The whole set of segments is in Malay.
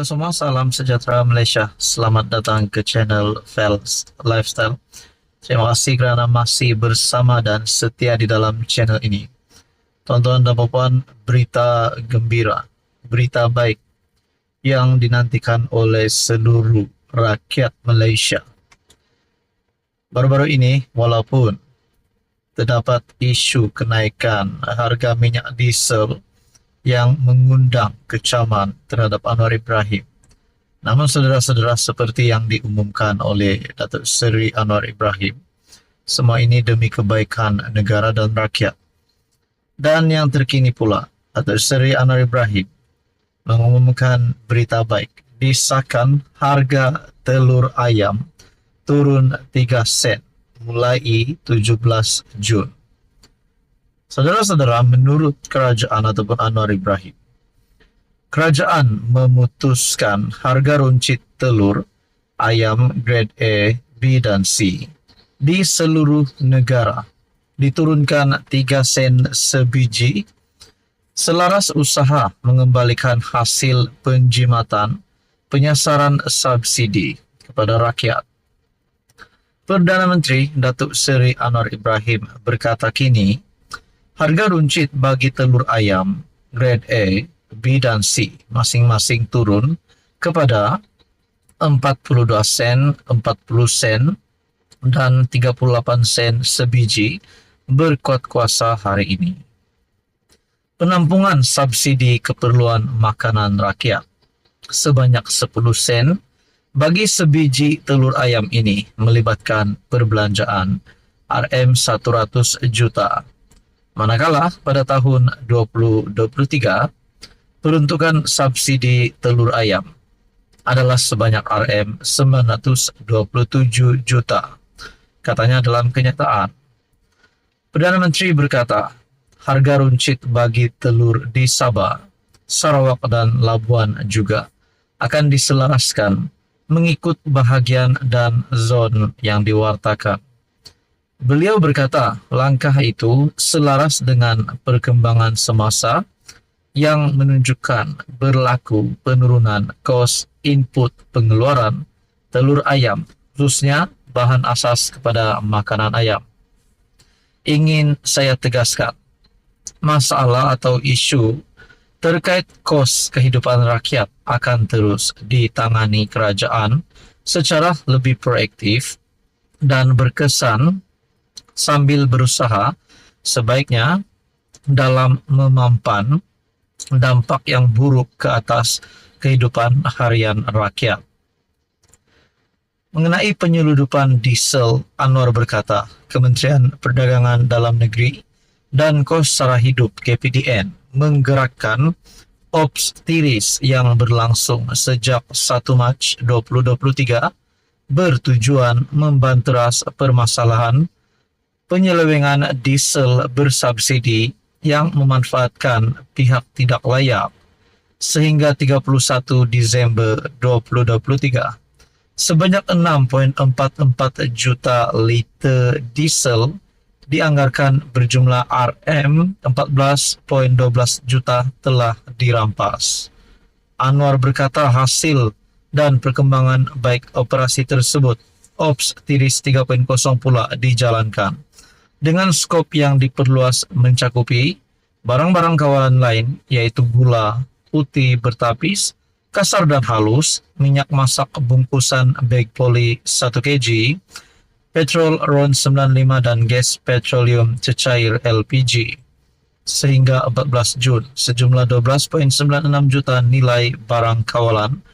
Halo semua, salam sejahtera Malaysia. Selamat datang ke channel Fels Lifestyle. Terima kasih kerana masih bersama dan setia di dalam channel ini. Tuan-tuan dan puan, berita gembira, berita baik yang dinantikan oleh seluruh rakyat Malaysia. Baru-baru ini, walaupun terdapat isu kenaikan harga minyak diesel yang mengundang kecaman terhadap Anwar Ibrahim. Namun saudara-saudara, seperti yang diumumkan oleh Datuk Seri Anwar Ibrahim, semua ini demi kebaikan negara dan rakyat. Dan yang terkini pula, Datuk Seri Anwar Ibrahim mengumumkan berita baik. Disahkan harga telur ayam turun 3 sen mulai 17 Jun. Saudara-saudara, menurut kerajaan ataupun Anwar Ibrahim, kerajaan memutuskan harga runcit telur ayam grade A, B dan C di seluruh negara diturunkan 3 sen sebiji selaras usaha mengembalikan hasil penjimatan penyasaran subsidi kepada rakyat. Perdana Menteri Datuk Seri Anwar Ibrahim berkata kini harga runcit bagi telur ayam grade A, B dan C masing-masing turun kepada 42 sen, 40 sen dan 38 sen sebiji berkuat kuasa hari ini. Penampungan subsidi keperluan makanan rakyat sebanyak 10 sen bagi sebiji telur ayam ini melibatkan perbelanjaan RM100 juta. Manakala pada tahun 2023, peruntukan subsidi telur ayam adalah sebanyak RM927 juta, katanya dalam kenyataan. Perdana Menteri berkata, harga runcit bagi telur di Sabah, Sarawak dan Labuan juga akan diselaraskan mengikut bahagian dan zon yang diwartakan. Beliau berkata, langkah itu selaras dengan perkembangan semasa yang menunjukkan berlaku penurunan kos input pengeluaran telur ayam, khususnya bahan asas kepada makanan ayam. Ingin saya tegaskan, masalah atau isu terkait kos kehidupan rakyat akan terus ditangani kerajaan secara lebih proaktif dan berkesan sambil berusaha sebaiknya dalam memampan dampak yang buruk ke atas kehidupan harian rakyat. Mengenai penyeludupan diesel, Anwar berkata, Kementerian Perdagangan Dalam Negeri dan Kos Sara Hidup KPDN menggerakkan Ops Tiris yang berlangsung sejak 1 Mac 2023 bertujuan membanteras permasalahan penyelewengan diesel bersubsidi yang memanfaatkan pihak tidak layak sehingga 31 Disember 2023. Sebanyak 6.44 juta liter diesel dianggarkan berjumlah RM14.12 juta telah dirampas. Anwar berkata hasil dan perkembangan baik operasi tersebut, Ops Tiris 3.0 pula dijalankan dengan skop yang diperluas mencakupi barang-barang kawalan lain yaitu gula putih bertapis, kasar dan halus, minyak masak bungkusan bag poli 1 kg, petrol RON 95 dan gas petroleum cecair LPG. Sehingga 14 Jun, sejumlah 12.96 juta nilai barang kawalan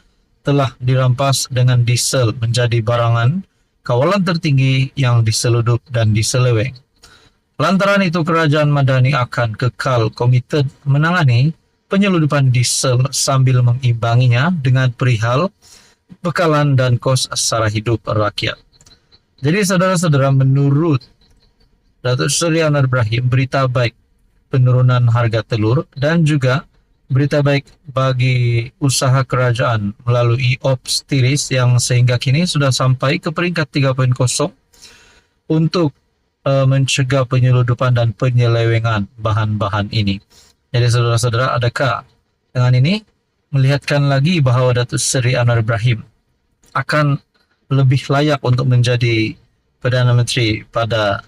telah dirampas dengan diesel menjadi barangan kawalan tertinggi yang diseludup dan diseleweng. Lantaran itu, kerajaan Madani akan kekal komited menangani penyeludupan diesel sambil mengimbanginya dengan perihal bekalan dan kos sara hidup rakyat. Jadi saudara-saudara, menurut Datuk Seri Anwar Ibrahim, berita baik penurunan harga telur dan juga berita baik bagi usaha kerajaan melalui Ops Tiris yang sehingga kini sudah sampai ke peringkat 3.0 untuk mencegah penyeludupan dan penyelewengan bahan-bahan ini. Jadi saudara-saudara, adakah dengan ini melihatkan lagi bahwa Datuk Seri Anwar Ibrahim akan lebih layak untuk menjadi Perdana Menteri pada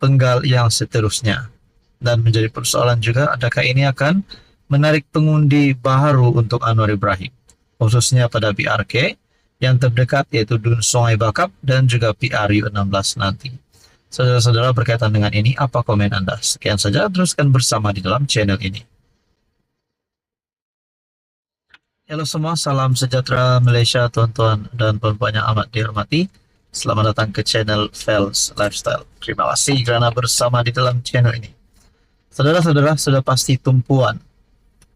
penggal yang seterusnya. Dan menjadi persoalan juga, adakah ini akan menarik pengundi baru untuk Anwar Ibrahim, khususnya pada PRK yang terdekat yaitu Dun Sungai Bakap dan juga PRU16 nanti. Saudara-saudara, berkaitan dengan ini, apa komen Anda? Sekian saja, teruskan bersama di dalam channel ini. Halo semua, salam sejahtera Malaysia, tuan-tuan dan puan-puan yang amat dihormati. Selamat datang ke channel Fels Lifestyle. Terima kasih kerana bersama di dalam channel ini. Saudara-saudara, sudah pasti tumpuan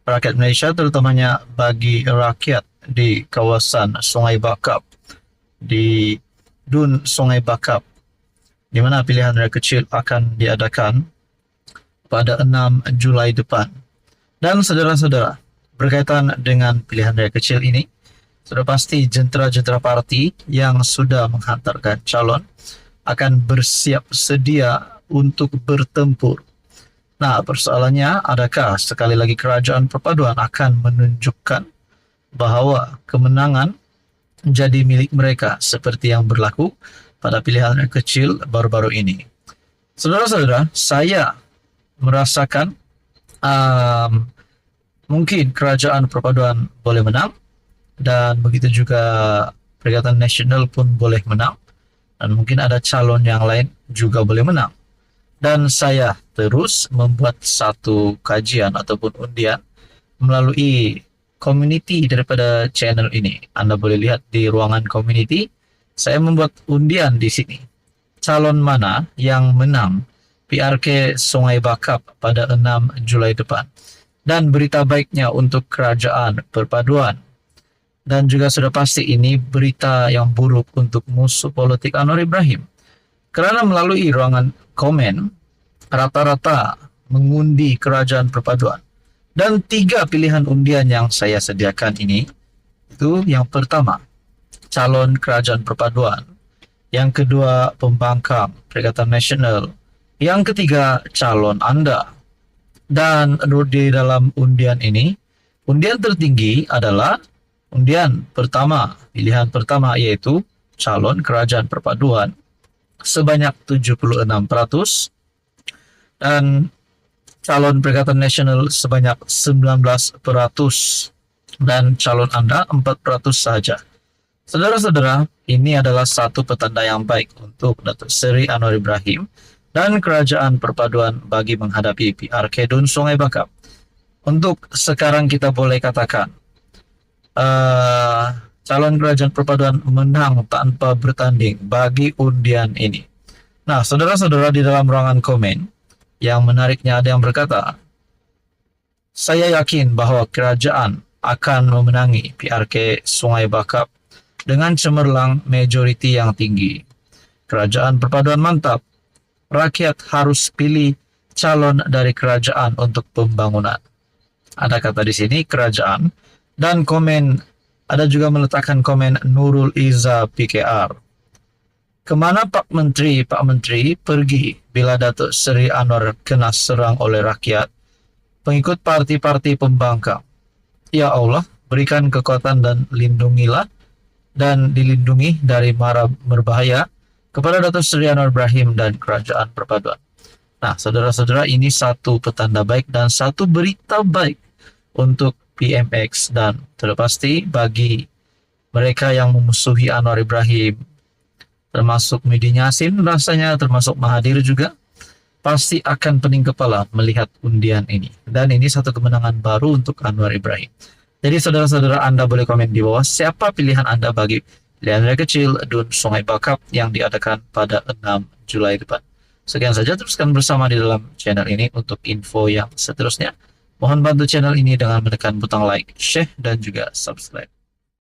rakyat Malaysia, terutamanya bagi rakyat di kawasan Sungai Bakap, di Dun Sungai Bakap, di mana pilihan raya kecil akan diadakan pada 6 Julai depan. Dan saudara-saudara, berkaitan dengan pilihan raya kecil ini, sudah pasti jentera-jentera parti yang sudah menghantarkan calon akan bersiap sedia untuk bertempur. Nah, persoalannya, adakah sekali lagi kerajaan perpaduan akan menunjukkan bahawa kemenangan menjadi milik mereka seperti yang berlaku pada pilihan raya kecil baru-baru ini? Saudara-saudara, saya merasakan mungkin kerajaan perpaduan boleh menang, dan begitu juga Perikatan Nasional pun boleh menang, dan mungkin ada calon yang lain juga boleh menang. Dan saya terus membuat satu kajian ataupun undian melalui community daripada channel ini. Anda boleh lihat di ruangan community, saya membuat undian di sini. Calon mana yang menang PRK Sungai Bakap pada 6 Julai depan. Dan berita baiknya untuk kerajaan perpaduan. Dan juga sudah pasti ini berita yang buruk untuk musuh politik Anwar Ibrahim. Kerana melalui ruangan komen, rata-rata mengundi kerajaan perpaduan. Dan 3 pilihan undian yang saya sediakan ini, itu yang pertama, calon kerajaan perpaduan. Yang kedua, pembangkang Perikatan Nasional. Yang ketiga, calon anda. Dan di dalam undian ini, undian tertinggi adalah undian pertama, pilihan pertama yaitu calon kerajaan perpaduan sebanyak 76%, dan calon Perikatan Nasional sebanyak 19%, dan calon anda 4% saja. Saudara-saudara, ini adalah satu petanda yang baik untuk Datuk Seri Anwar Ibrahim dan kerajaan perpaduan bagi menghadapi PRK Dun Sungai Bakap. Untuk sekarang kita boleh katakan calon kerajaan perpaduan menang tanpa bertanding bagi undian ini. Nah, saudara-saudara, di dalam ruangan komen, yang menariknya ada yang berkata, saya yakin bahwa kerajaan akan memenangi PRK Sungai Bakap dengan cemerlang majoriti yang tinggi. Kerajaan perpaduan mantap. Rakyat harus pilih calon dari kerajaan untuk pembangunan. Ada kata di sini kerajaan, dan komen ada juga meletakkan komen Nurul Iza PKR. Kemana Pak Menteri pergi bila Datuk Seri Anwar kena serang oleh rakyat, pengikut parti-parti pembangkang? Ya Allah, berikan kekuatan dan lindungilah dan dilindungi dari mara berbahaya kepada Datuk Seri Anwar Ibrahim dan kerajaan perpaduan. Nah, saudara-saudara, ini satu petanda baik dan satu berita baik untuk PMX, dan terpasti bagi mereka yang memusuhi Anwar Ibrahim, termasuk media Yasin rasanya, termasuk Mahathir juga, pasti akan pening kepala melihat undian ini. Dan ini satu kemenangan baru untuk Anwar Ibrahim. Jadi saudara-saudara, Anda boleh komen di bawah siapa pilihan Anda bagi pilihan raya kecil Dun Sungai Bakap yang diadakan pada 6 Julai depan. Sekian saja, teruskan bersama di dalam channel ini untuk info yang seterusnya. Mohon bantu channel ini dengan menekan butang like, share, dan juga subscribe.